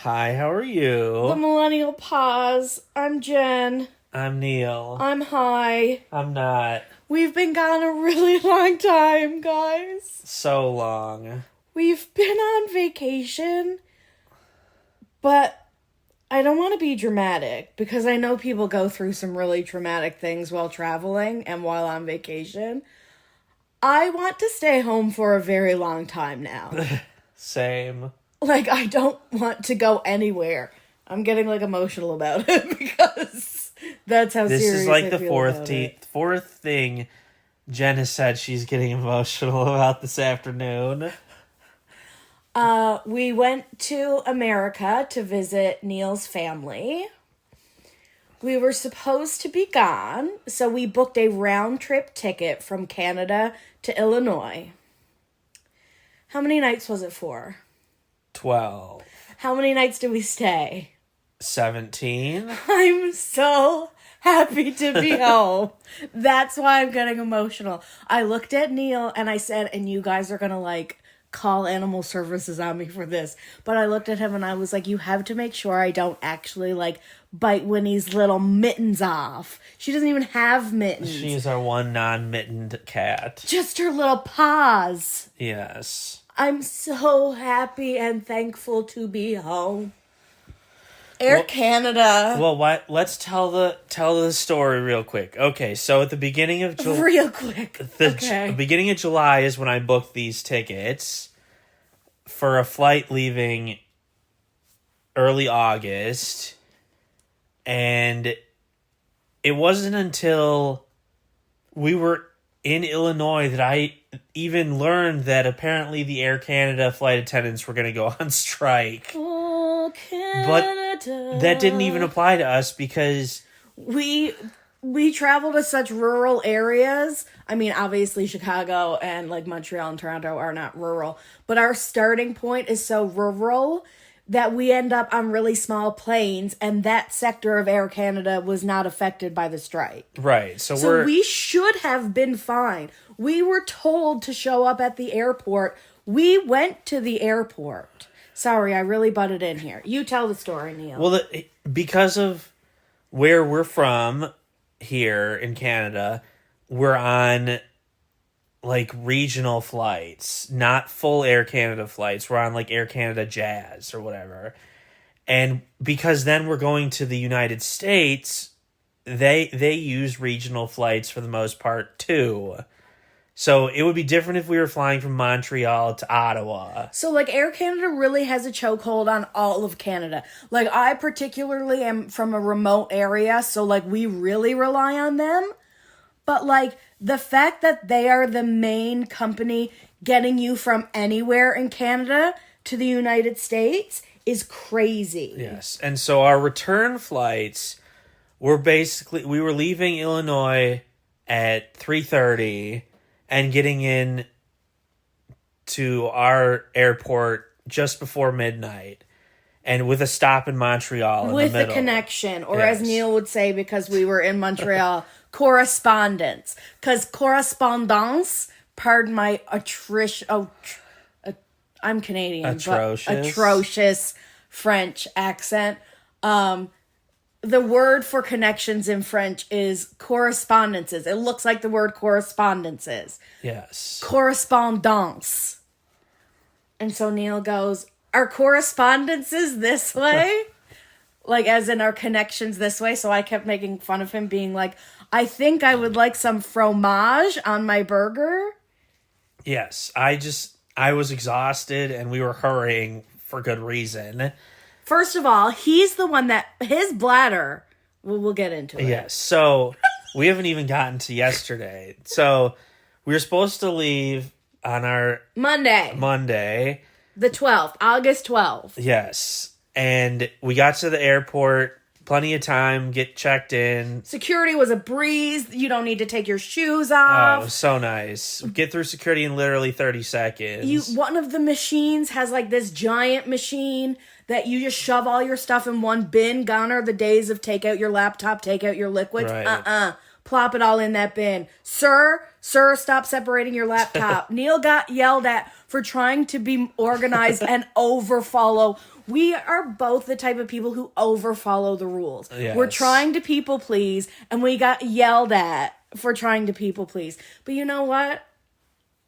Hi, how are you? The Millennial Pause. I'm Jen. I'm Neal. I'm Hi. I'm not. We've been gone a really long time, guys. So long. We've been on vacation, but I don't want to be dramatic because I know people go through some really traumatic things while traveling and while on vacation. I want to stay home for a very long time now. Same. I don't want to go anywhere. I'm getting, emotional about it because that's how This serious is like I the feel fourth about it. fourth thing Jen has said she's getting emotional about this afternoon. We went to America to visit Neal's family. We were supposed to be gone, so we booked a round-trip ticket from Canada to Illinois. How many nights was it for? 12. How many nights did we stay? 17. I'm so happy to be home. That's why I'm getting emotional. I looked at Neal and I said, and you guys are gonna call animal services on me for this. But I looked at him and I was like, you have to make sure I don't actually bite Winnie's little mittens off. She doesn't even have mittens. She's our one non-mittened cat. Just her little paws. Yes. I'm so happy and thankful to be home. Air Canada. Well, let's tell the story real quick. Okay, so at the beginning of July, Real quick. the beginning of July is when I booked these tickets for a flight leaving early August, and it wasn't until we were in Illinois that I even learned that apparently the Air Canada flight attendants were going to go on strike. Oh, Canada. But that didn't even apply to us because we travel to such rural areas. I mean, obviously Chicago and Montreal and Toronto are not rural, but our starting point is so rural that we end up on really small planes, and that sector of Air Canada was not affected by the strike. Right. So we should have been fine. We were told to show up at the airport. We went to the airport. Sorry, I really butted in here. You tell the story, Neal. Well, because of where we're from here in Canada, we're on regional flights, not full Air Canada flights. We're on Air Canada Jazz or whatever. And because then we're going to the United States, they use regional flights for the most part too. So it would be different if we were flying from Montreal to Ottawa. So, Air Canada really has a chokehold on all of Canada. I particularly am from a remote area, so, we really rely on them. But, the fact that they are the main company getting you from anywhere in Canada to the United States is crazy. Yes, and so our return flights were we were leaving Illinois at 3:30 and getting in to our airport just before midnight, and with a stop in Montreal with in the middle. A connection, or yes. as Neal would say, because we were in Montreal, correspondence. Because correspondence, pardon my I'm Canadian, atrocious French accent. The word for connections in French is correspondences. It looks like the word correspondences. Yes. Correspondance. And so Neal goes, our correspondences this way? As in our connections this way. So I kept making fun of him being I think I would like some fromage on my burger. Yes. I was exhausted and we were hurrying for good reason. First of all, he's the one that his bladder. We'll get into it. Yes. So we haven't even gotten to yesterday. So we were supposed to leave on our Monday. The 12th, August 12th. Yes. And we got to the airport, plenty of time, get checked in. Security was a breeze. You don't need to take your shoes off. Oh, so nice. Get through security in literally 30 seconds. One of the machines has this giant machine that you just shove all your stuff in one bin. Gone are the days of take out your laptop, take out your liquids. Right. plop it all in that bin. Sir, stop separating your laptop. Neal got yelled at for trying to be organized and overfollow. We are both the type of people who overfollow the rules. Yes. We're trying to people please, and we got yelled at for trying to people please. But you know what?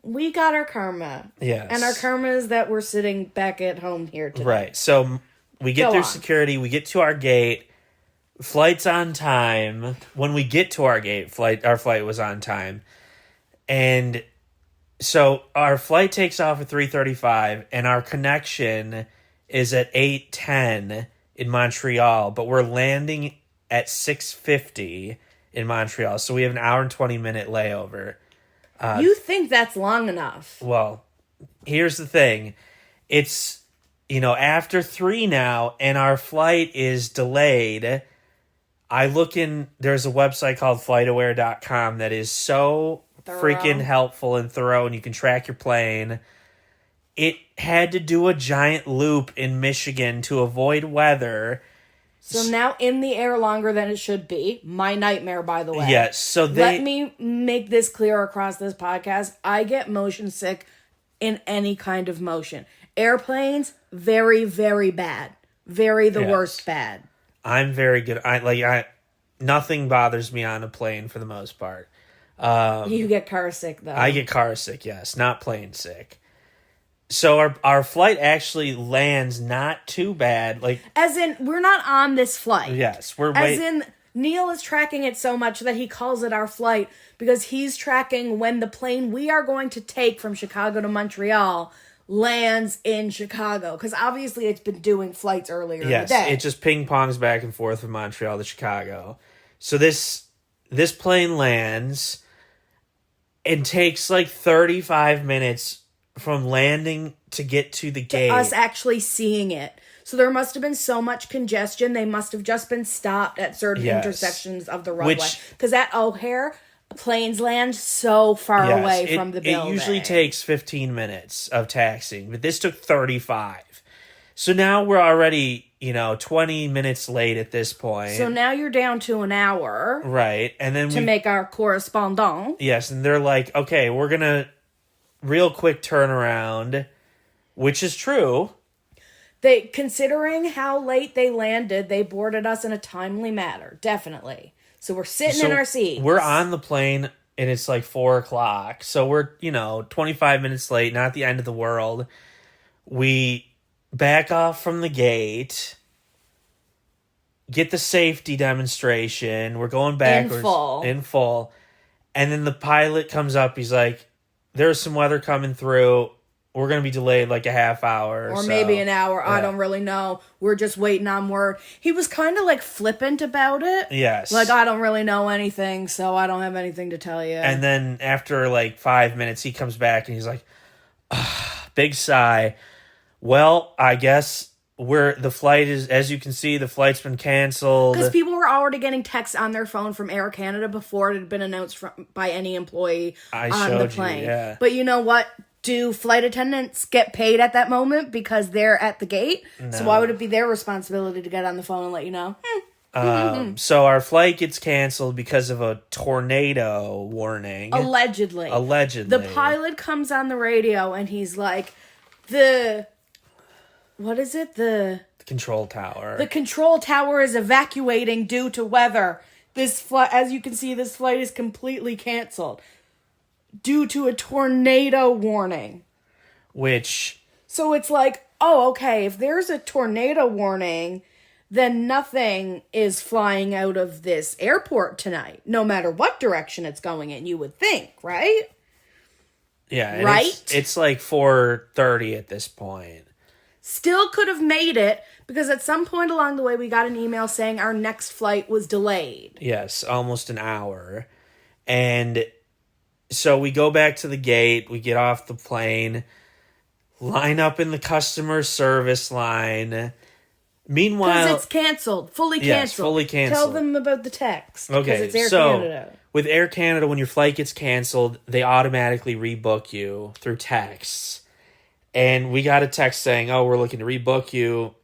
We got our karma. Yes. And our karma is that we're sitting back at home here today. Right. So we get Go through on. security. We get to our gate. Flight's on time. When we get to our gate, our flight was on time. And so our flight takes off at 3:35, and our connection is at 8:10 in Montreal, but we're landing at 6:50 in Montreal. So we have an hour and 20-minute layover. You think that's long enough? Well, here's the thing. It's, after 3 now, and our flight is delayed. There's a website called flightaware.com that is so freaking helpful and thorough, and you can track your plane. It had to do a giant loop in Michigan to avoid weather. So now in the air longer than it should be. My nightmare, by the way. Yes, so Let me make this clear across this podcast. I get motion sick in any kind of motion. Airplanes, very, very bad. Very the worst bad. I'm very good. Nothing bothers me on a plane for the most part. You get car sick, though. I get car sick, yes, not plane sick. So our flight actually lands not too bad. As in, we're not on this flight. Yes, we're As in, Neal is tracking it so much that he calls it our flight because he's tracking when the plane we are going to take from Chicago to Montreal lands in Chicago. Because obviously it's been doing flights earlier in the day. It just ping-pongs back and forth from Montreal to Chicago. So this plane lands and takes 35 minutes from landing to get to the gate. Us actually seeing it. So there must have been so much congestion. They must have just been stopped at certain intersections of the runway. Because at O'Hare, planes land so far away from the building. It usually takes 15 minutes of taxiing, but this took 35. So now we're already, 20 minutes late at this point. So now you're down to an hour. Right. And then to make our correspondant. Yes, and they're like, okay, we're going to real quick turnaround, which is true. Considering how late they landed, they boarded us in a timely manner. Definitely. So we're sitting in our seats. We're on the plane, and it's 4:00. So we're, 25 minutes late, not the end of the world. We back off from the gate, get the safety demonstration. We're going backwards. In full. And then the pilot comes up. He's like, there's some weather coming through. We're going to be delayed a half hour. Or maybe an hour. Yeah. I don't really know. We're just waiting on word. He was kind of flippant about it. Yes. I don't really know anything, so I don't have anything to tell you. And then after 5 minutes, he comes back and he's like, big sigh. Well, I guess the flight is, as you can see, the flight's been canceled. Because people were already getting texts on their phone from Air Canada before it had been announced by any employee on the plane. Yeah. But you know what? Do flight attendants get paid at that moment because they're at the gate? No. So why would it be their responsibility to get on the phone and let you know? So our flight gets canceled because of a tornado warning. Allegedly. The pilot comes on the radio and he's like, what is it? The control tower. The control tower is evacuating due to weather. This flight, as you can see, this flight is completely canceled due to a tornado warning. So it's okay, if there's a tornado warning, then nothing is flying out of this airport tonight, no matter what direction it's going in, you would think, right? Yeah. Right? It's 4:30 at this point. Still could have made it, because at some point along the way, we got an email saying our next flight was delayed. Yes, almost an hour. And so we go back to the gate, we get off the plane, line up in the customer service line. Meanwhile, because it's canceled, fully canceled. Yes, fully canceled. Tell them about the text. Okay, it's Air Canada. With Air Canada, when your flight gets canceled, they automatically rebook you through texts. And we got a text saying, "Oh, we're looking to rebook you."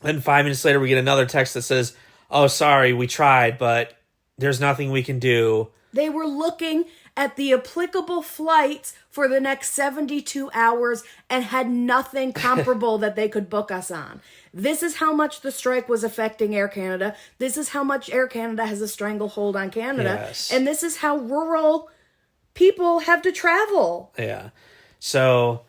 Then 5 minutes later, we get another text that says, "Oh, sorry, we tried, but there's nothing we can do. They were looking at the applicable flights for the next 72 hours and had nothing comparable that they could book us on. This is how much the strike was affecting Air Canada. This is how much Air Canada has a stranglehold on Canada. Yes. And this is how rural people have to travel. Yeah. So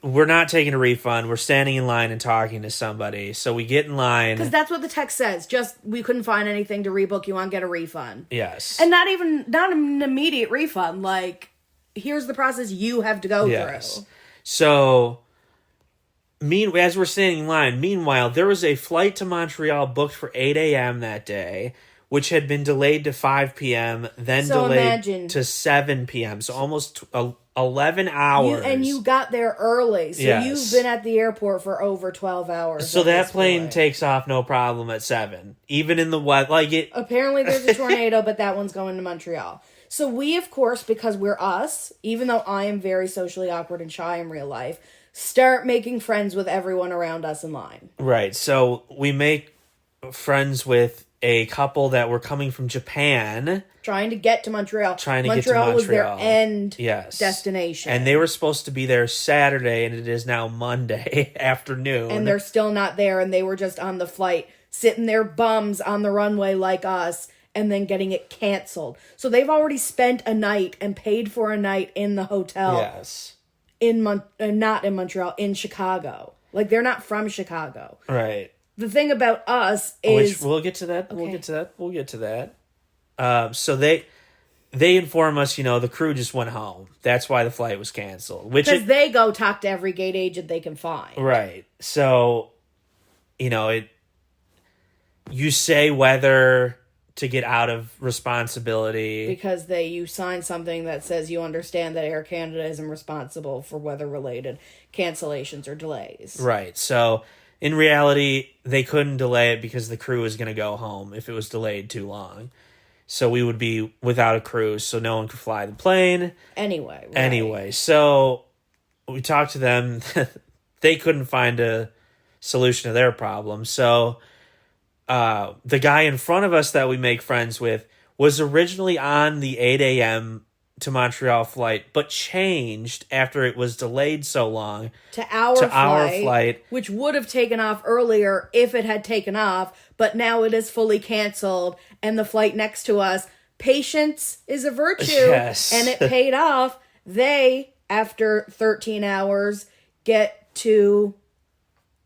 we're not taking a refund. We're standing in line and talking to somebody. So we get in line. Because that's what the text says. Just, we couldn't find anything to rebook you on, get a refund. Yes. And not an immediate refund. Like, here's the process you have to go through. So, as we're standing in line, meanwhile, there was a flight to Montreal booked for 8 a.m. that day, which had been delayed to 5 p.m., then delayed to 7 p.m. So almost 11 hours. And you got there early. So you've been at the airport for over 12 hours. So that plane takes off no problem at 7. Even in the weather. Apparently there's a tornado, but that one's going to Montreal. So we, of course, because we're us, even though I am very socially awkward and shy in real life, start making friends with everyone around us in line. Right. So we make friends with a couple that were coming from Japan. Trying to get to Montreal. Montreal was their end destination. And they were supposed to be there Saturday, and it is now Monday afternoon. And they're still not there, and they were just on the flight, sitting there bums on the runway like us, and then getting it canceled. So they've already spent a night and paid for a night in the hotel. Yes. Not in Montreal, in Chicago. Like, they're not from Chicago. Right. The thing about us is... we'll get to that. Okay. We'll get to that. So they inform us, the crew just went home. That's why the flight was canceled. Because they go talk to every gate agent they can find. Right. So, you say whether to get out of responsibility. Because you sign something that says you understand that Air Canada isn't responsible for weather-related cancellations or delays. Right. So... in reality, they couldn't delay it because the crew was going to go home if it was delayed too long. So we would be without a crew, so no one could fly the plane. Anyway. Right. Anyway, so we talked to them. They couldn't find a solution to their problem. So the guy in front of us that we make friends with was originally on the 8 a.m. to Montreal flight, but changed after it was delayed so long to our flight, which would have taken off earlier if it had taken off, but now it is fully canceled. And the flight next to us, patience is a virtue, and it paid off. They, after 13 hours, get to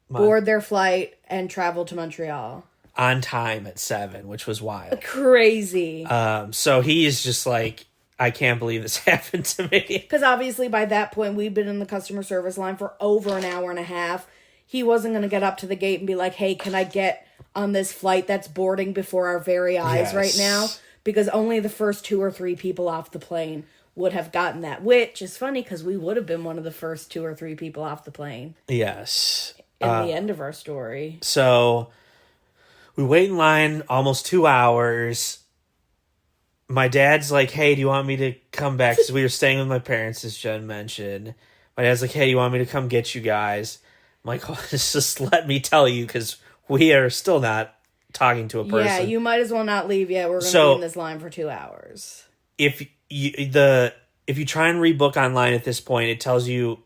board their flight and travel to Montreal on time at 7, which was wild, crazy. So he is just like, I can't believe this happened to me. Because obviously by that point, we'd been in the customer service line for over an hour and a half. He wasn't going to get up to the gate and be like, hey, can I get on this flight that's boarding before our very eyes right now? Because only the first 2 or 3 people off the plane would have gotten that. Which is funny because we would have been one of the first 2 or 3 people off the plane. Yes. In the end of our story. So we wait in line almost 2 hours. My dad's like, hey, do you want me to come back? Because we were staying with my parents, as Jen mentioned. My dad's like, hey, you want me to come get you guys? I'm like, oh, just let me tell you, because we are still not talking to a person. Yeah, you might as well not leave yet. We're going to be in this line for 2 hours. If you try and rebook online at this point, it tells you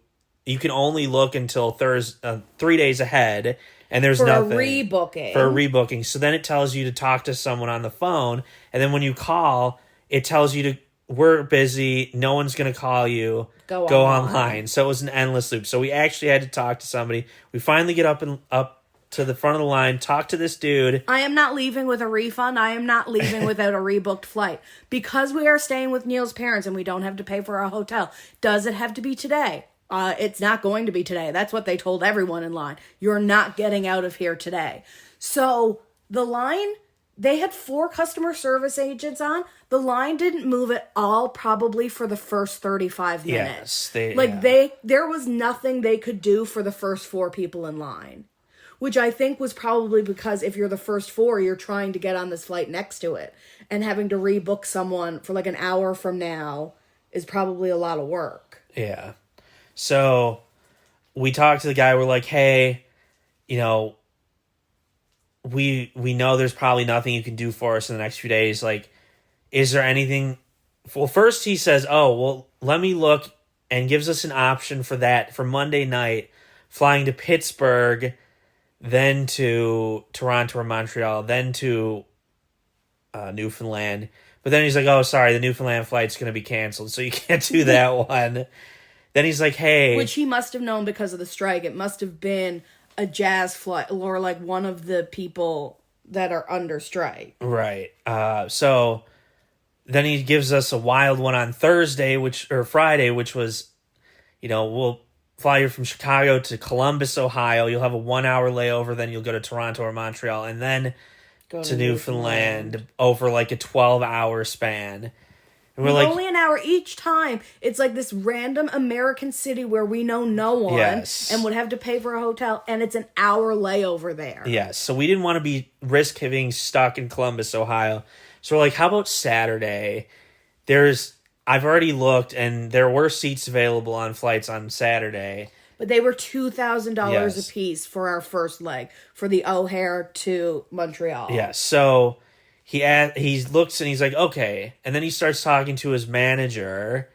can only look until 3 days ahead. And there's nothing. For a rebooking. So then it tells you to talk to someone on the phone. And then when you call, it tells you we're busy. No one's going to call you. Go online. So it was an endless loop. So we actually had to talk to somebody. We finally get up to the front of the line, talk to this dude. I am not leaving with a refund. I am not leaving without a rebooked flight. Because we are staying with Neal's parents and we don't have to pay for our hotel. Does it have to be today? It's not going to be today. That's what they told everyone in line. You're not getting out of here today. So the line, they had 4 customer service agents on. The line didn't move at all, probably for the first 35 minutes. There was nothing they could do for the first 4 people in line, which I think was probably because if you're the first 4, you're trying to get on this flight next to it, and having to rebook someone for like an hour from now is probably a lot of work. Yeah. So we talked to the guy. We're like, hey, we know there's probably nothing you can do for us in the next few days. Like, is there anything? Well, first he says, oh, well, let me look, and gives us an option for that for Monday night, flying to Pittsburgh, then to Toronto or Montreal, then to Newfoundland. But then he's like, oh, sorry, the Newfoundland flight's going to be canceled, so you can't do that one. Then he's like, hey. Which he must have known because of the strike. It must have been a Jazz flight, or like one of the people that are under strike. Right. So then he gives us a wild one on Friday, which was, we'll fly you from Chicago to Columbus, Ohio. You'll have a 1 hour layover, then you'll go to Toronto or Montreal, and then go to Newfoundland over like a 12-hour span. And we're like, only an hour each time. It's like this random American city where we know no one, yes, and would have to pay for a hotel, and it's an hour layover there. Yes, so we didn't want to be risk being stuck in Columbus, Ohio. So we're like, how about Saturday? I've already looked, and there were seats available on flights on Saturday. But they were $2,000 a piece for our first leg, for the O'Hare to Montreal. Yeah, so he looks and he's like, okay. And then he starts talking to his manager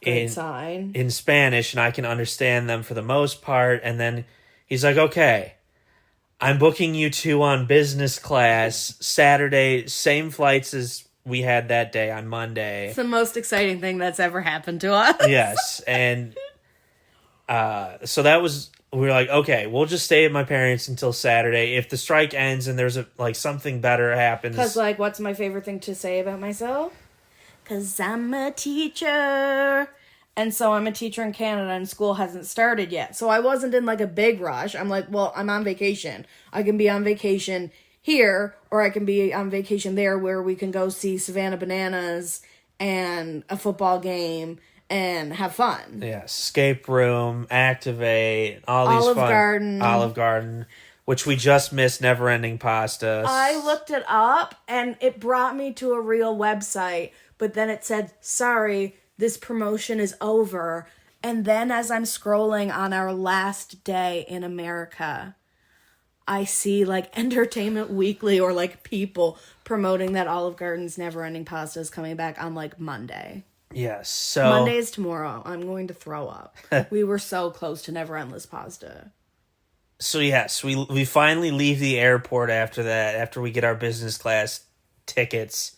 in Spanish, and I can understand them for the most part. And then he's like, okay, I'm booking you two on business class Saturday, same flights as we had that day on Monday. It's the most exciting thing that's ever happened to us. Yes, and so we were like, okay, we'll just stay at my parents until Saturday. If the strike ends and there's something better happens. Because, what's my favorite thing to say about myself? Because I'm a teacher. And so I'm a teacher in Canada, and school hasn't started yet. So I wasn't in, a big rush. I'm like, well, I'm on vacation. I can be on vacation here, or I can be on vacation there, where we can go see Savannah Bananas and a football game and have fun. Yeah, escape room, activate, all these Olive Garden, which we just missed. Never Ending Pasta. I looked it up, and it brought me to a real website, but then it said, sorry, this promotion is over. And then as I'm scrolling on our last day in America, I see Entertainment Weekly or people promoting that Olive Garden's Never Ending Pasta is coming back on Monday. Yes, so Monday is tomorrow. I'm going to throw up. We were so close to Never Endless Pasta. So yes, we finally leave the airport after that, after we get our business class tickets,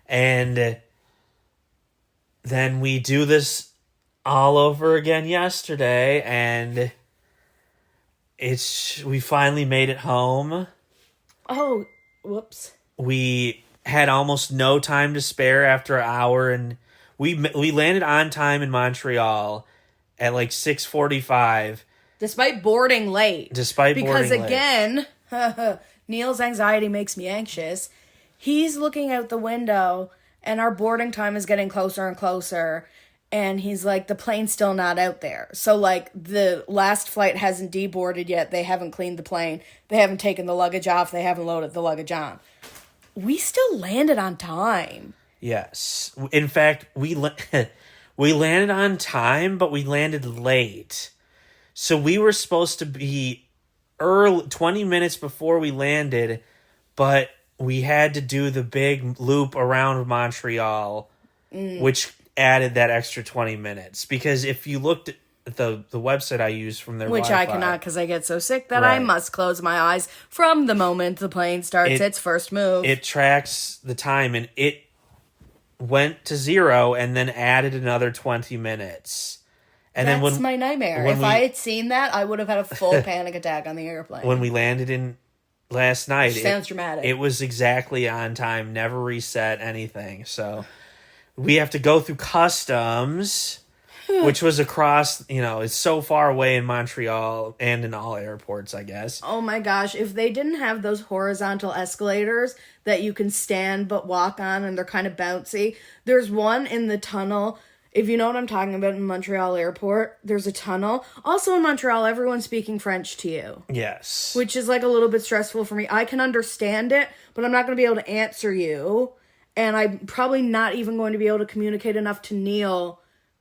and then we do this all over again yesterday, and we finally made it home. Oh, whoops. We had almost no time to spare after an hour, and we landed on time in Montreal at 6:45. Despite boarding late. Because again, Neal's anxiety makes me anxious. He's looking out the window, and our boarding time is getting closer and closer. And he's like, the plane's still not out there. So, the last flight hasn't deboarded yet. They haven't cleaned the plane. They haven't taken the luggage off. They haven't loaded the luggage on. We still landed on time. Yes. In fact, we landed on time, but we landed late. So we were supposed to be early, 20 minutes before we landed, but we had to do the big loop around Montreal, which added that extra 20 minutes. Because if you looked at the website I use from their Which Wi-Fi, I cannot, because I get so sick that right, I must close my eyes from the moment the plane starts its first move. It tracks the time, and it went to 0 and then added another 20 minutes. And That's my nightmare. If I had seen that, I would have had a full panic attack on the airplane. When we landed in last night, sounds dramatic. It was exactly on time, never reset anything. So we have to go through customs, which was across, it's so far away in Montreal and in all airports, I guess. Oh my gosh, if they didn't have those horizontal escalators that you can stand but walk on, and they're kind of bouncy. There's one in the tunnel. If you know what I'm talking about, in Montreal Airport, there's a tunnel. Also in Montreal, everyone's speaking French to you. Yes. Which is a little bit stressful for me. I can understand it, but I'm not going to be able to answer you. And I'm probably not even going to be able to communicate enough to Neal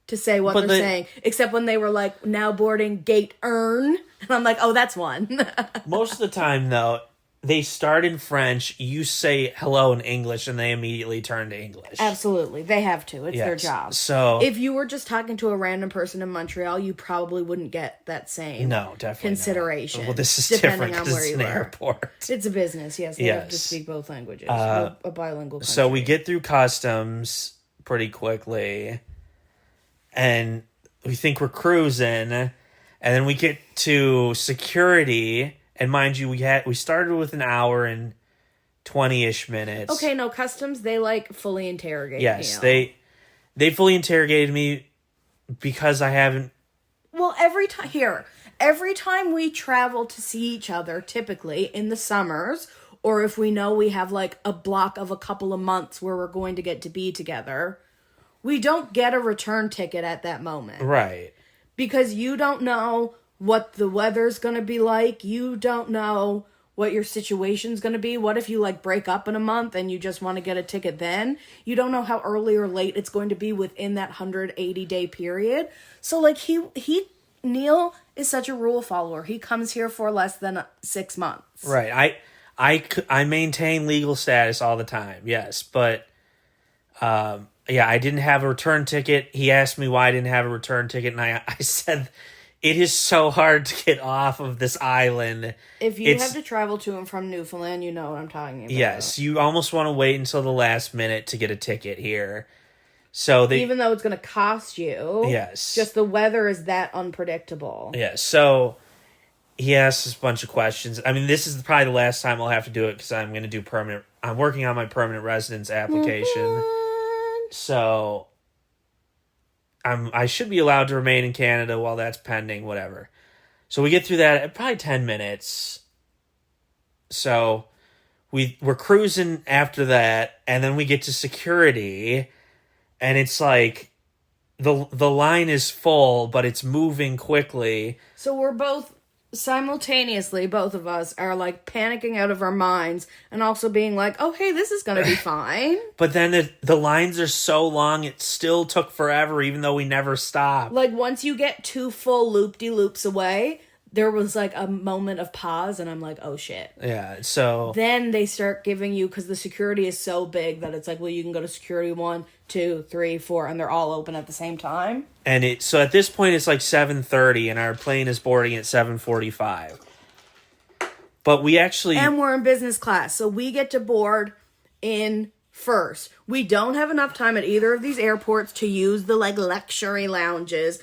to say what they're saying. Except when they were now boarding gate earn. And I'm like, oh, that's one. Most of the time, though, they start in French, you say hello in English, and they immediately turn to English. Absolutely. They have to. It's their Yes. job. So if you were just talking to a random person in Montreal, you probably wouldn't get that same no, definitely consideration. Not. Well, this is depending different on because where it's you an were. airport. It's a business, yes. They have to Yes. speak both languages. A bilingual country. So we get through customs pretty quickly, and we think we're cruising, and then we get to security, and mind you, we started with an hour and 20-ish minutes. Okay, no, customs, they like fully interrogate me. Yes, they fully interrogated me because I haven't. Well, every time we travel to see each other, typically in the summers, or if we know we have like a block of a couple of months where we're going to get to be together, we don't get a return ticket at that moment. Right. Because you don't know what the weather's going to be like. You don't know what your situation's going to be. What if you like break up in a month and you just want to get a ticket then? You don't know how early or late it's going to be within that 180-day period. So like Neal is such a rule follower. He comes here for less than 6 months. Right. I maintain legal status all the time. Yes, but yeah, I didn't have a return ticket. He asked me why I didn't have a return ticket, and I said it is so hard to get off of this island. If you have to travel to and from Newfoundland, you know what I'm talking about. Yes, you almost want to wait until the last minute to get a ticket here. So even though it's going to cost you. Yes. Just the weather is that unpredictable. Yeah, so he asked us a bunch of questions. I mean, this is probably the last time I'll have to do it because I'm going to do I'm working on my permanent residence application. So I should be allowed to remain in Canada while that's pending, whatever. So we get through that at probably 10 minutes. So we're cruising after that, and then we get to security, and it's like the line is full, but it's moving quickly. So we're both simultaneously, both of us are like panicking out of our minds and also being like, oh, hey, this is going to be fine. But then the lines are so long, it still took forever, even though we never stopped. Like once you get 2 full loop-de-loops away, there was like a moment of pause and I'm like, oh shit. Yeah, so then they start giving you, because the security is so big that it's like, well, you can go to security 1, 2, 3, 4, and they're all open at the same time. And so at this point it's like 7:30 and our plane is boarding at 7:45. But we actually... And we're in business class, so we get to board in first. We don't have enough time at either of these airports to use the like luxury lounges.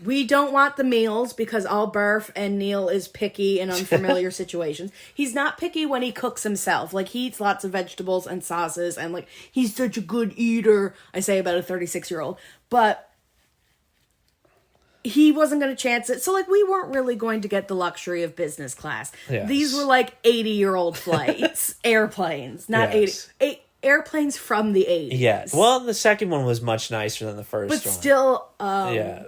We don't want the meals because I'll barf, and Neal is picky in unfamiliar situations. He's not picky when he cooks himself. Like, he eats lots of vegetables and sauces, and, like, he's such a good eater. I say about a 36-year-old. But he wasn't going to chance it. So, like, we weren't really going to get the luxury of business class. Yes. These were, like, 80-year-old flights. Airplanes. Not Yes. 80... Airplanes from the 80s. Yeah. Well, the second one was much nicer than the first one. But still,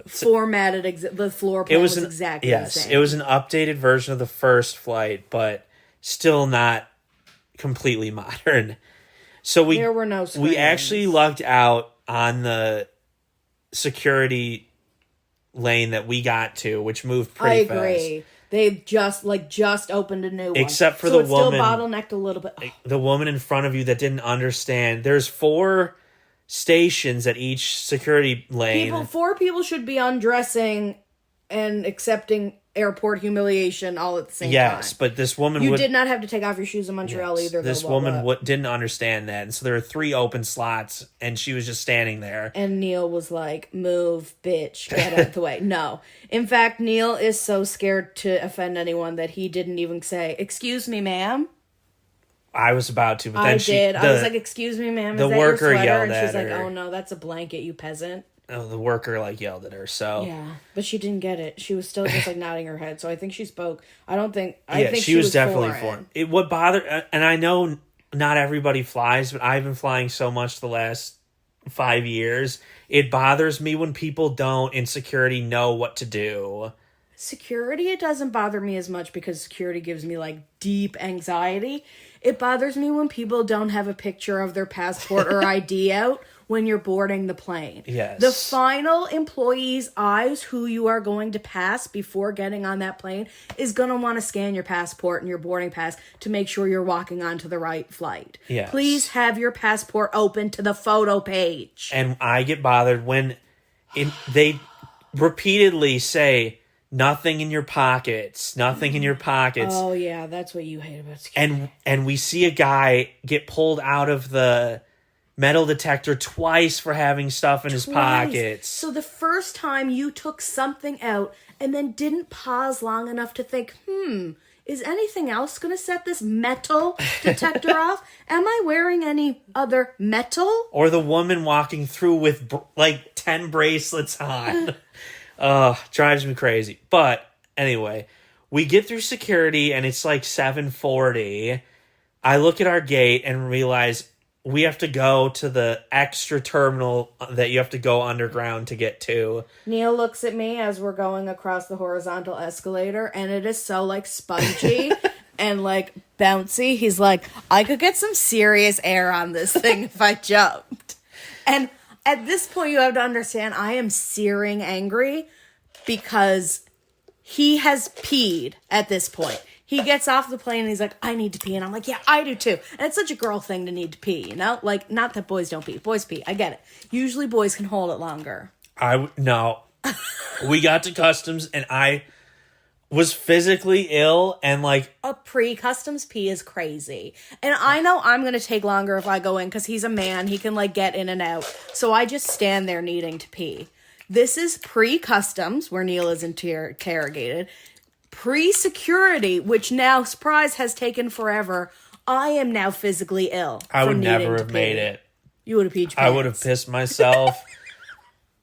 formatted, the floor plan was exactly the same. It was an updated version of the first flight, but still not completely modern. So there were no screens. We actually lucked out on the security lane that we got to, which moved pretty fast. I agree. They just opened a new one. Except for the woman. So it's still bottlenecked a little bit. The woman in front of you that didn't understand. There's 4 stations at each security lane. 4 people should be undressing and accepting airport humiliation all at the same time. Yes, but this woman You did not have to take off your shoes in Montreal either. This woman didn't understand that. And so there were 3 open slots, and she was just standing there. And Neal was like, move, bitch, get out of the way. No. In fact, Neal is so scared to offend anyone that he didn't even say, excuse me, ma'am. I was about to, but then I was like, excuse me, ma'am, is that your sweater? And she's like, oh no, that's a blanket, you peasant. Oh, the worker yelled at her. So yeah, but she didn't get it. She was still just nodding her head. So I think she spoke. I think she was definitely foreign. What bothered, and I know not everybody flies, but I've been flying so much the last 5 years. It bothers me when people don't in security know what to do. Security, it doesn't bother me as much because security gives me like deep anxiety. It bothers me when people don't have a picture of their passport or ID out when you're boarding the plane. Yes. The final employee's eyes, who you are going to pass before getting on that plane, is going to want to scan your passport and your boarding pass to make sure you're walking onto the right flight. Yes. Please have your passport open to the photo page. And I get bothered when they repeatedly say, nothing in your pockets, nothing in your pockets. Oh, yeah, that's what you hate about security. And we see a guy get pulled out of the metal detector twice for having stuff in his pockets. So the first time you took something out and then didn't pause long enough to think, is anything else going to set this metal detector off? Am I wearing any other metal? Or the woman walking through with like 10 bracelets on. Drives me crazy. But anyway, we get through security and it's like 7:40. I look at our gate and realize we have to go to the extra terminal that you have to go underground to get to. Neal looks at me as we're going across the horizontal escalator, and it is so like spongy and like bouncy. He's like, I could get some serious air on this thing if I jumped. And at this point, you have to understand, I am searing angry because he has peed at this point. He gets off the plane and he's like, I need to pee. And I'm like, yeah, I do too. And it's such a girl thing to need to pee, you know? Like, not that boys don't pee. Boys pee. I get it. Usually boys can hold it longer. No. We got to customs and I was physically ill and like... A pre-customs pee is crazy. And I know I'm going to take longer if I go in because he's a man. He can like get in and out. So I just stand there needing to pee. This is pre-customs where Neal is interrogated. Pre-security, which now, surprise, has taken forever. I am now physically ill. I would never have made it. You would have peed your pants. I would have pissed myself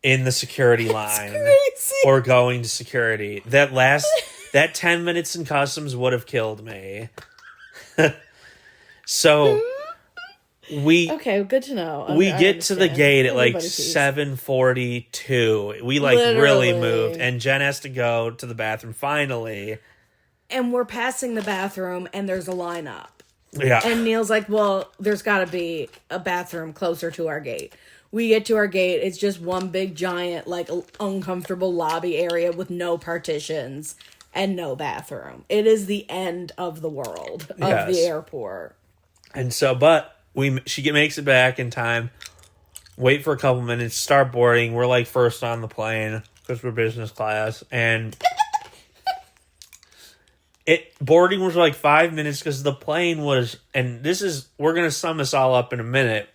in the security line. Crazy. Or going to security. That 10 minutes in customs would have killed me. So okay, good to know. We get to the gate at like 7:42. We like really moved, and Jen has to go to the bathroom finally. And we're passing the bathroom, and there's a lineup. Yeah. And Neal's like, well, there's got to be a bathroom closer to our gate. We get to our gate. It's just one big, giant, like, uncomfortable lobby area with no partitions and no bathroom. It is the end of the world of the airport. And so, but she makes it back in time. Wait for a couple minutes. Start boarding. We're like first on the plane because we're business class, and boarding was like 5 minutes because the plane was. And we're gonna sum this all up in a minute.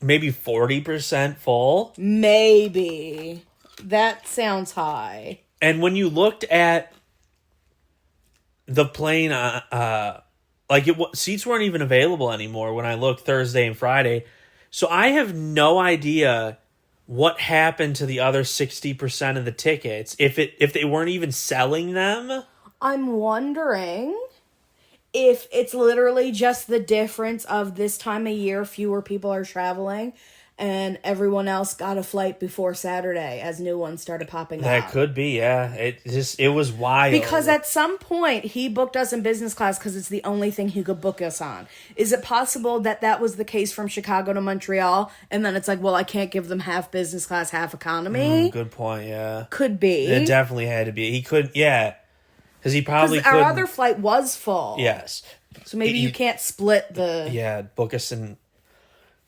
Maybe 40% full. Maybe that sounds high. And when you looked at the plane, seats weren't even available anymore when I looked Thursday and Friday. So I have no idea what happened to the other 60% of the tickets if they weren't even selling them. I'm wondering if it's literally just the difference of this time of year, fewer people are traveling, and everyone else got a flight before Saturday as new ones started popping up. That could be, yeah. It was wild. Because at some point, he booked us in business class because it's the only thing he could book us on. Is it possible that was the case from Chicago to Montreal, and then it's like, well, I can't give them half business class, half economy? Good point, yeah. Could be. It definitely had to be. He couldn't, yeah. Because he probably couldn't. Our other flight was full. Yes. So maybe you can't split the... Yeah, book us in...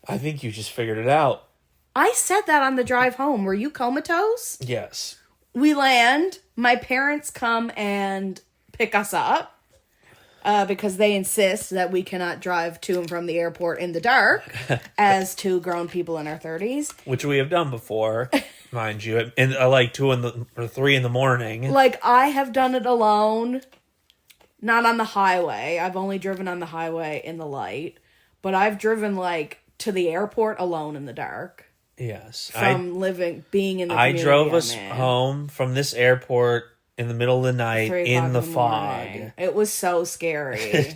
I think you just figured it out. I said that on the drive home. Were you comatose? Yes. We land. My parents come and pick us up because they insist that we cannot drive to and from the airport in the dark as two grown people in our 30s. Which we have done before, mind you, in like 2 or 3 in the morning. Like, I have done it alone, not on the highway. I've only driven on the highway in the light, but I've driven like to the airport alone in the dark. Yes. Being in the community. I drove us home from this airport in the middle of the night in the fog. It was so scary.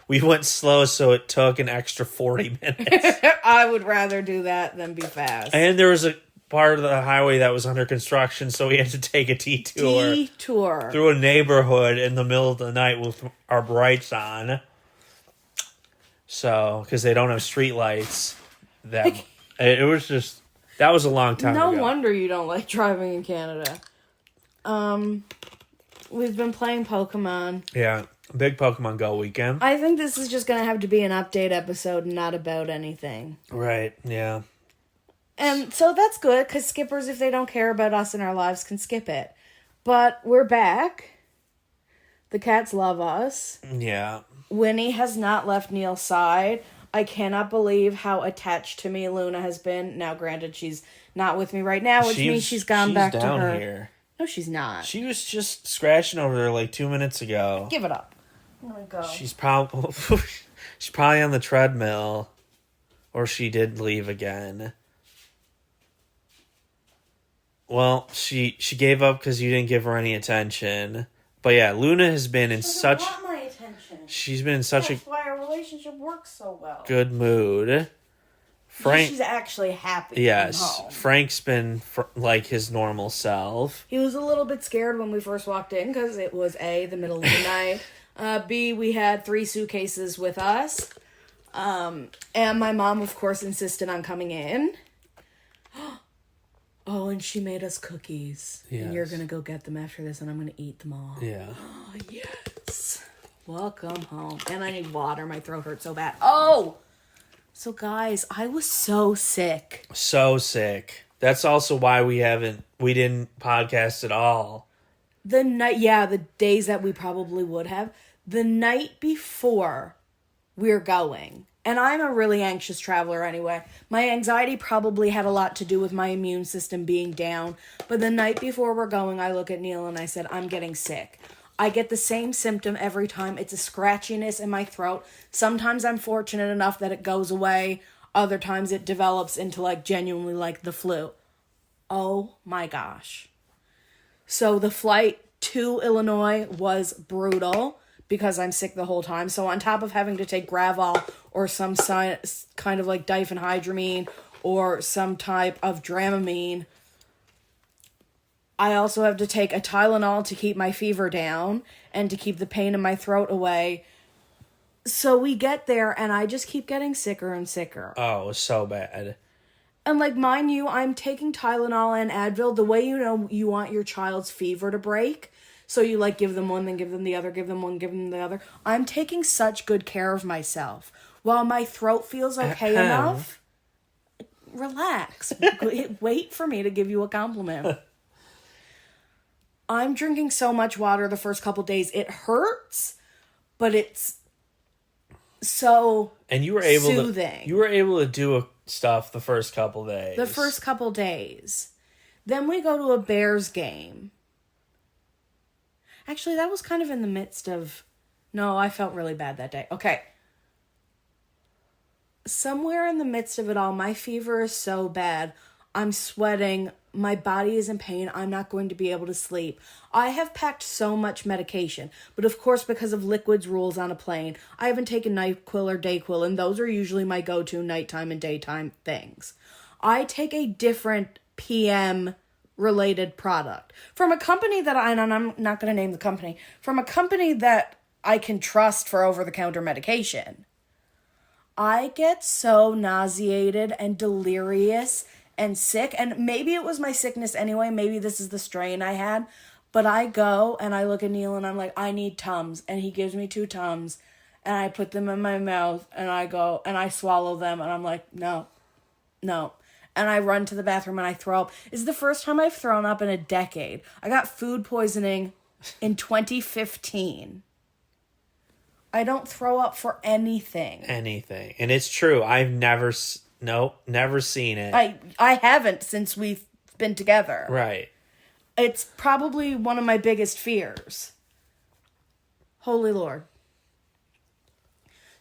We went slow, so it took an extra 40 minutes. I would rather do that than be fast. And there was a part of the highway that was under construction, so we had to take a detour through a neighborhood in the middle of the night with our brights on. So, because they don't have street lights. that. It was just, that was a long time No ago. wonder you don't like driving in Canada. We've been playing Pokemon. Yeah, big Pokemon Go weekend. I think this is just going to have to be an update episode, not about anything. Right, yeah. And so that's good, because skippers, if they don't care about us in our lives, can skip it. But we're back. The cats love us. Yeah. Winnie has not left Neal's side. I cannot believe how attached to me Luna has been. Now, granted, she's not with me right now, which means she's gone back to her. Here. No, she's not. She was just scratching over there like 2 minutes ago. Give it up. I'm gonna go. She's probably on the treadmill, or she did leave again. Well, she gave up because you didn't give her any attention. But yeah, Luna has been in such. Want my attention. She's been in such That's why our relationship works so well. good mood. Frank. She's actually happy. Yes, home. Frank's been like his normal self. He was a little bit scared when we first walked in because it was A, the middle of the night. B, we had 3 suitcases with us. And my mom, of course, insisted on coming in. Oh, and she made us cookies. Yes. And you're going to go get them after this, and I'm going to eat them all. Yeah. Oh, yes. Welcome home. And I need water. My throat hurts so bad. Oh! So, guys, I was so sick. So sick. That's also why we didn't podcast at all. The days that we probably would have. The night before we're going, and I'm a really anxious traveler anyway. My anxiety probably had a lot to do with my immune system being down. But the night before we're going, I look at Neal and I said, I'm getting sick. I get the same symptom every time. It's a scratchiness in my throat. Sometimes I'm fortunate enough that it goes away. Other times it develops into like genuinely like the flu. Oh my gosh. So the flight to Illinois was brutal because I'm sick the whole time. So on top of having to take Gravol or some kind of like diphenhydramine or some type of Dramamine, I also have to take a Tylenol to keep my fever down and to keep the pain in my throat away. So we get there and I just keep getting sicker and sicker. Oh, it was so bad. And like, mind you, I'm taking Tylenol and Advil the way you know you want your child's fever to break. So you like give them one, then give them the other, give them one, give them the other. I'm taking such good care of myself. While my throat feels okay enough, relax. Wait for me to give you a compliment. I'm drinking so much water the first couple days. It hurts, but it's so and you were able soothing. You were able to do stuff the first couple days. The first couple days. Then we go to a Bears game. Actually, that was kind of in the midst of... No, I felt really bad that day. Okay. Somewhere in the midst of it all, my fever is so bad. I'm sweating. My body is in pain. I'm not going to be able to sleep. I have packed so much medication. But of course, because of liquids rules on a plane, I haven't taken NyQuil or DayQuil, and those are usually my go-to nighttime and daytime things. I take a different PM-related product from a company that and I'm not going to name the company, from a company that I can trust for over-the-counter medication. I get so nauseated and delirious and sick, and maybe it was my sickness anyway, maybe this is the strain I had, but I go and I look at Neal and I'm like, I need Tums, and he gives me 2 Tums, and I put them in my mouth, and I go and I swallow them, and I'm like, no, and I run to the bathroom and I throw up. It's the first time I've thrown up in a decade. I got food poisoning in 2015. I don't throw up for anything. And it's true. I've never seen it. I haven't since we've been together. Right. It's probably one of my biggest fears. Holy Lord.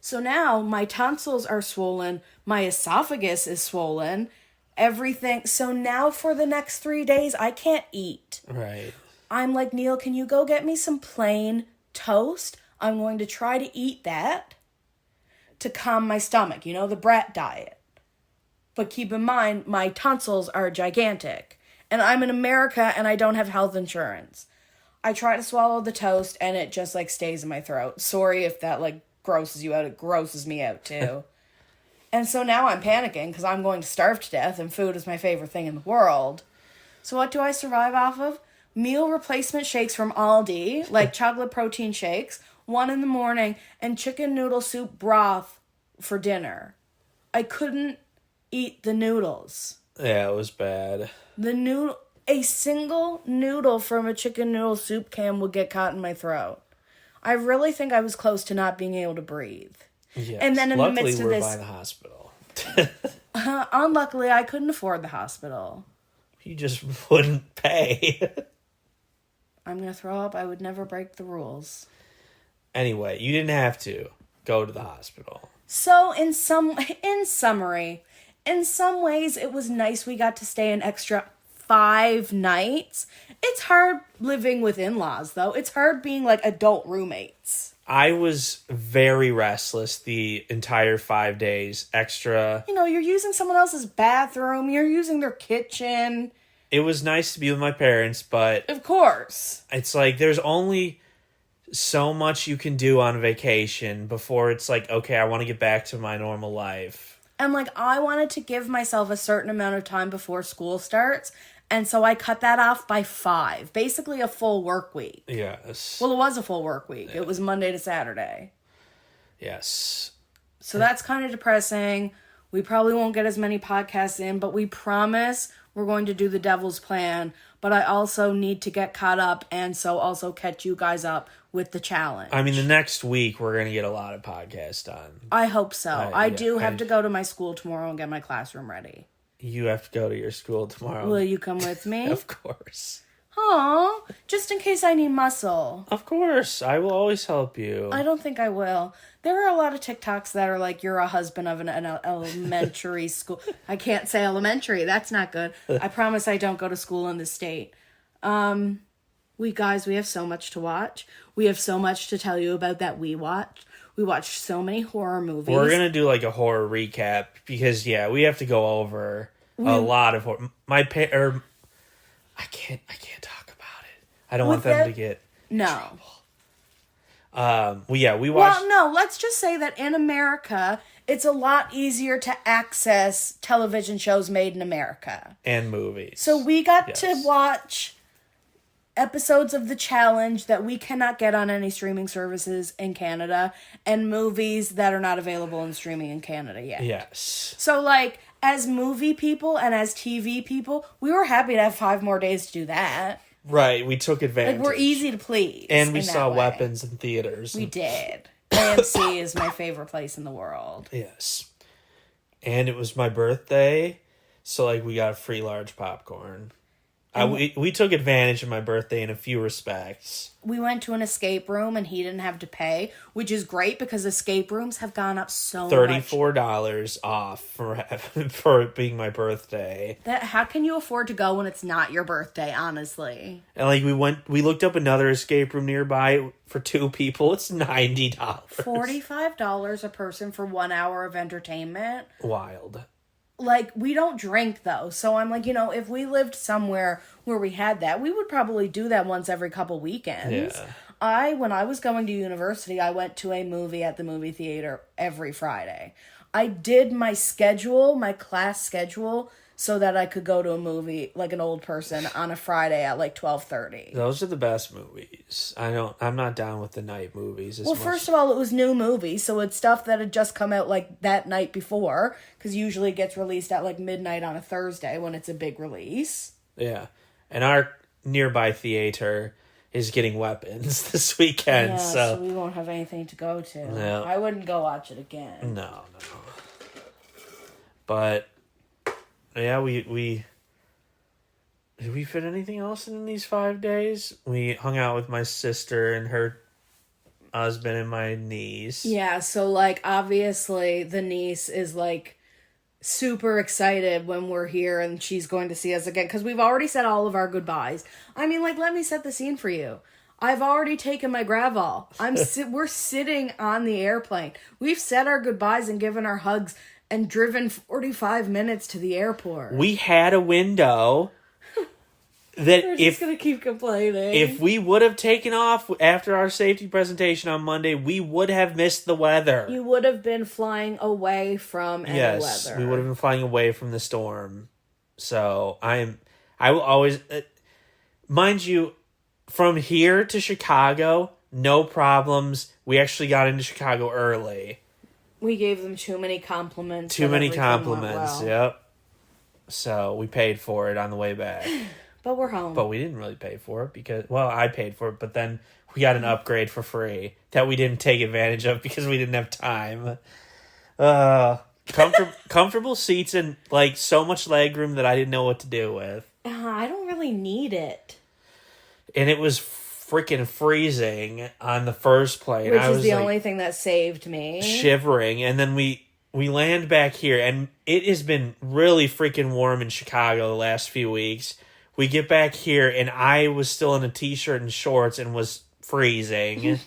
So now my tonsils are swollen. My esophagus is swollen. Everything. So now for the next 3 days, I can't eat. Right. I'm like, Neal, can you go get me some plain toast? I'm going to try to eat that to calm my stomach. You know, the brat diet. But keep in mind, my tonsils are gigantic. And I'm in America and I don't have health insurance. I try to swallow the toast and it just like stays in my throat. Sorry if that like grosses you out. It grosses me out too. And so now I'm panicking because I'm going to starve to death and food is my favorite thing in the world. So what do I survive off of? Meal replacement shakes from Aldi, like chocolate protein shakes, 1 in the morning, and chicken noodle soup broth for dinner. I couldn't eat the noodles. Yeah, it was bad. A single noodle from a chicken noodle soup can would get caught in my throat. I really think I was close to not being able to breathe. Yes. And then in Luckily, the midst of we're this, by the hospital. unluckily, I couldn't afford the hospital. You just wouldn't pay. I'm gonna throw up. I would never break the rules. Anyway, you didn't have to go to the hospital. So in summary, in some ways it was nice we got to stay an extra 5 nights. It's hard living with in-laws though. It's hard being like adult roommates. I was very restless the entire 5 days. Extra. You know, you're using someone else's bathroom, you're using their kitchen. It was nice to be with my parents, but Of course. it's like there's only so much you can do on vacation before it's like, okay, I want to get back to my normal life. And like I wanted to give myself a certain amount of time before school starts, and so I cut that off by 5. Basically a full work week. Yes. Well, it was a full work week. It was Monday to Saturday. Yes. So that's kind of depressing. We probably won't get as many podcasts in, but we promise we're going to do the Devil's Plan. But I also need to get caught up and so also catch you guys up with the challenge. I mean, the next week we're going to get a lot of podcasts done. I hope so. I do have I- to go to my school tomorrow and get my classroom ready. You have to go to your school tomorrow. Will you come with me? Of course. Aw, just in case I need muscle. Of course. I will always help you. I don't think I will. There are a lot of TikToks that are like, you're a husband of an elementary school. I can't say elementary. That's not good. I promise I don't go to school in the state. We have so much to watch. We have so much to tell you about that we watched. We watched so many horror movies. We're going to do like a horror recap because, yeah, we have to go over a lot of horror. I can't talk about it. I don't want them to get No. we watched. Well, no, let's just say that in America, it's a lot easier to access television shows made in America. And movies. So we got to watch episodes of The Challenge that we cannot get on any streaming services in Canada, and movies that are not available in streaming in Canada yet. Yes. So, like, as movie people and as TV people, we were happy to have 5 more days to do that. Right, we took advantage. Like, we're easy to please. And we in that saw way. weapons in theaters. We did. AMC is my favorite place in the world. Yes. And it was my birthday, so, like, we got free large popcorn. We took advantage of my birthday in a few respects. We went to an escape room and he didn't have to pay, which is great because escape rooms have gone up so much. $34 off for it being my birthday. How can you afford to go when it's not your birthday, honestly? And like we looked up another escape room nearby for 2 people. It's $90. $45 a person for 1 hour of entertainment. Wild. Like, we don't drink, though. So I'm like, if we lived somewhere where we had that, we would probably do that once every couple weekends. Yeah. When I was going to university, I went to a movie at the movie theater every Friday. I did my class schedule, so that I could go to a movie, like an old person, on a Friday at like 12:30. Those are the best movies. I'm not down with the night movies. Well, first of all, it was new movies, so it's stuff that had just come out like that night before, because usually it gets released at like midnight on a Thursday when it's a big release. Yeah. And our nearby theater is getting weapons this weekend, Yeah, so we won't have anything to go to. No. I wouldn't go watch it again. No. But yeah, we did we fit anything else in these 5 days? We hung out with my sister and her husband and my niece. Yeah, so like obviously the niece is like super excited when we're here and she's going to see us again because we've already said all of our goodbyes. I mean, like, let me set the scene for you. I've already taken my Gravol. We're sitting on the airplane. We've said our goodbyes and given our hugs and driven 45 minutes to the airport. We had a window that We're just gonna keep complaining. if we would have taken off after our safety presentation on Monday, we would have missed the weather. You would have been flying away from any Yes, weather. we would have been flying away from the storm. So I will always, mind you, from here to Chicago, no problems. We actually got into Chicago early. We gave them too many compliments. Too many everything went compliments, well. yep. So we paid for it on the way back. But we're home. But we didn't really pay for it because, well, I paid for it, but then we got an upgrade for free that we didn't take advantage of because we didn't have time. Comfortable seats and like so much leg room that I didn't know what to do with. I don't really need it. And it was freaking freezing on the first plane. Which I is was the like, only thing that saved me. shivering. And then we land back here, and it has been really freaking warm in Chicago the last few weeks. We get back here, and I was still in a t-shirt and shorts and was freezing.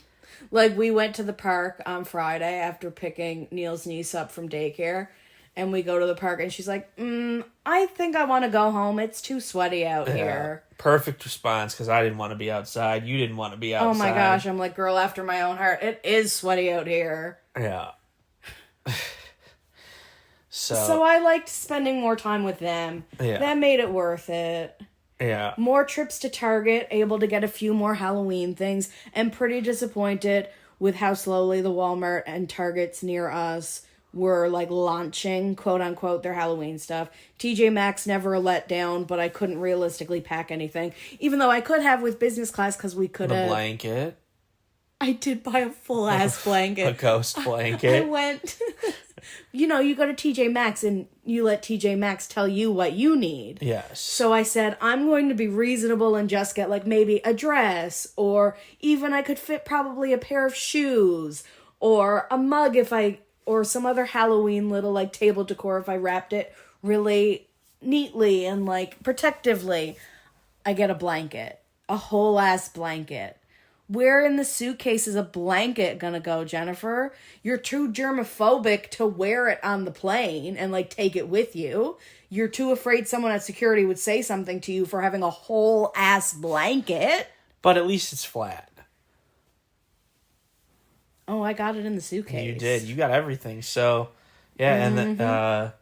Like, we went to the park on Friday after picking Neal's niece up from daycare. And we go to the park, and she's like, I think I want to go home. It's too sweaty out here. Perfect response, because I didn't want to be outside. You didn't want to be outside. Oh my gosh, I'm like, girl after my own heart. It is sweaty out here. Yeah. So I liked spending more time with them. Yeah. That made it worth it. Yeah. More trips to Target, able to get a few more Halloween things, and pretty disappointed with how slowly the Walmart and Targets near us were like launching, quote unquote, their Halloween stuff. TJ Maxx never let down, but I couldn't realistically pack anything, even though I could have with business class because we could have. The blanket. I did buy a full ass blanket. A ghost blanket. I went. You know, you go to TJ Maxx and you let TJ Maxx tell you what you need. Yes. So I said, I'm going to be reasonable and just get like maybe a dress, or even I could fit probably a pair of shoes or a mug or some other Halloween little like table decor if I wrapped it really neatly and like protectively. I get a blanket, a whole ass blanket. Where in the suitcase is a blanket gonna go, Jennifer? You're too germophobic to wear it on the plane and like take it with you. You're too afraid someone at security would say something to you for having a whole ass blanket. But at least it's flat. Oh, I got it in the suitcase. You did. You got everything. So, yeah, and the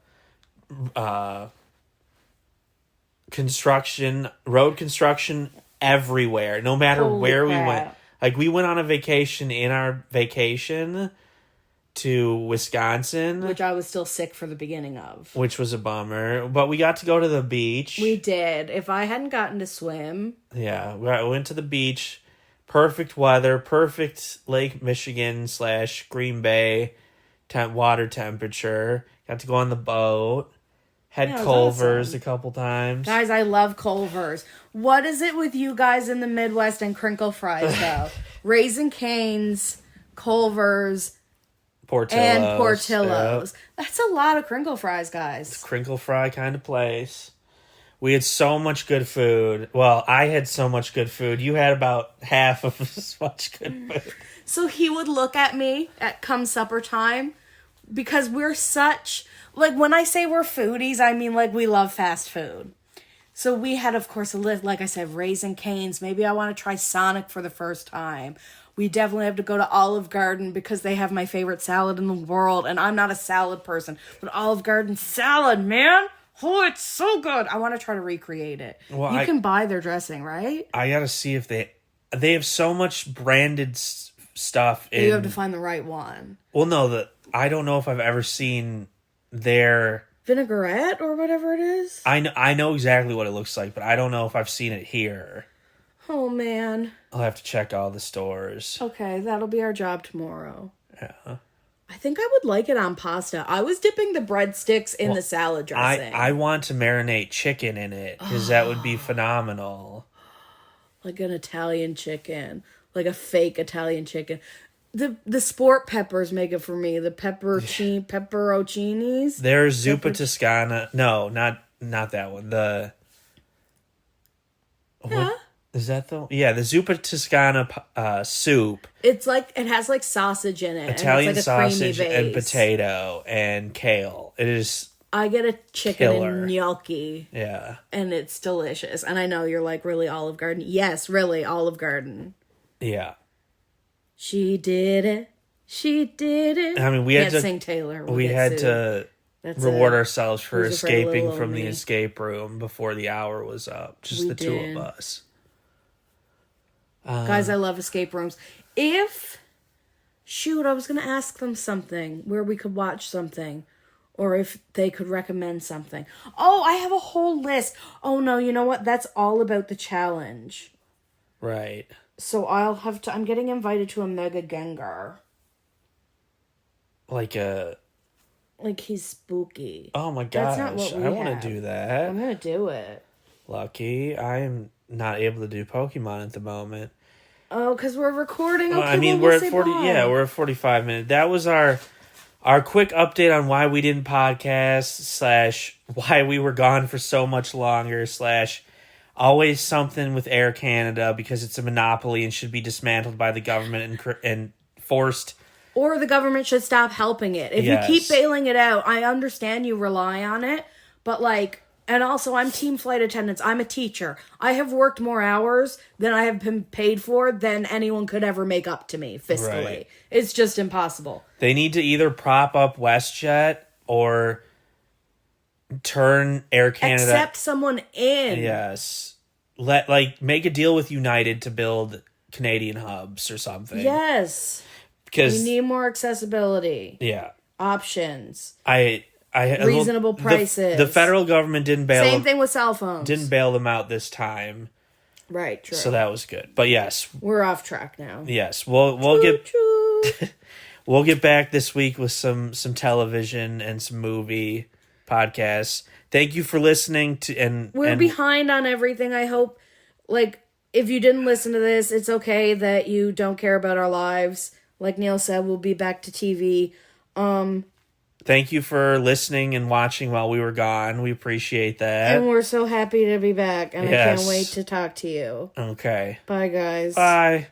road construction everywhere, no matter Holy where crap. we went. Like, we went on a vacation in our vacation to Wisconsin. Which I was still sick for the beginning of. Which was a bummer. But we got to go to the beach. We did. If I hadn't gotten to swim. Yeah, we went to the beach. Perfect weather. Perfect Lake Michigan / Green Bay water temperature. Got to go on the boat. Had Culver's awesome. a couple times. Guys, I love Culver's. What is it with you guys in the Midwest and crinkle fries, though? Raisin Cane's, Culver's, and Portillo's. Yep. That's a lot of crinkle fries, guys. Crinkle fry kind of place. We had so much good food. Well, I had so much good food. You had about half of as much good food. So he would look at me at come supper time because we're such... Like, when I say we're foodies, I mean, like, we love fast food. So we had, of course, a list, like I said, Raisin Cane's. Maybe I want to try Sonic for the first time. We definitely have to go to Olive Garden because they have my favorite salad in the world. And I'm not a salad person. But Olive Garden salad, man. Oh, it's so good. I want to try to recreate it. Well, you can buy their dressing, right? I got to see if they have so much branded stuff. You have to find the right one. Well, no, I don't know if I've ever seen their vinaigrette or whatever it is. I know exactly what it looks like, but I don't know if I've seen it here. Oh man, I'll have to check all the stores. Okay, that'll be our job tomorrow. Yeah, I think I would like it on pasta. I was dipping the breadsticks in the salad dressing. I want to marinate chicken in it because that would be phenomenal. Like an Italian chicken, like a fake Italian chicken. The sport peppers make it for me. The pepperoncinis. There's Zuppa Toscana. No, not that one. The what is that though? Yeah, the Zuppa Toscana soup. It's like it has like sausage in it. Italian and it's like a sausage creamy and potato and kale. It is I get a chicken Killer. and gnocchi, Yeah. and it's delicious. And I know you're like, really, Olive Garden? Yes, really, Olive Garden. Yeah. She did it. She did it. I mean, we Can't had to sing Taylor. we had to reward ourselves for Who's Afraid of escaping Little from the Me? escape room before the hour was up. Just We the two did. of us. Guys, I love escape rooms. Shoot, I was going to ask them something where we could watch something. Or if they could recommend something. Oh, I have a whole list. Oh, no, you know what? That's all about the challenge. Right. So I'm getting invited to a Mega Gengar. Like He's spooky. oh my That's gosh, not what we I want have. to do that. I'm going to do it. Lucky. I am not able to do Pokemon at the moment. Oh, because we're recording. Okay, Well, I mean, we'll we're say at 40. bye. Yeah, we're at 45 minutes. That was our quick update on why we didn't podcast / why we were gone for so much longer / always something with Air Canada because it's a monopoly and should be dismantled by the government and forced. Or the government should stop helping it. If Yes. you keep bailing it out, I understand you rely on it, but and also I'm team flight attendants. I'm a teacher. I have worked more hours than I have been paid for than anyone could ever make up to me fiscally. Right. It's just impossible. They need to either prop up WestJet or turn Air Canada. Accept someone in. Yes. Make a deal with United to build Canadian hubs or something. Yes. Because We need more accessibility. yeah. Options. Reasonable prices. The federal government didn't bail Same them, thing with cell phones. didn't bail them out this time. Right, true. So that was good. But yes. We're off track now. Yes. We'll get Choo. we'll get back this week with some television and some movie podcasts. Thank you for listening to We're behind on everything. I hope if you didn't listen to this, it's okay that you don't care about our lives. Like Neal said, we'll be back to TV. Thank you for listening and watching while we were gone. We appreciate that. And we're so happy to be back. And Yes. I can't wait to talk to you. Okay. Bye, guys. Bye.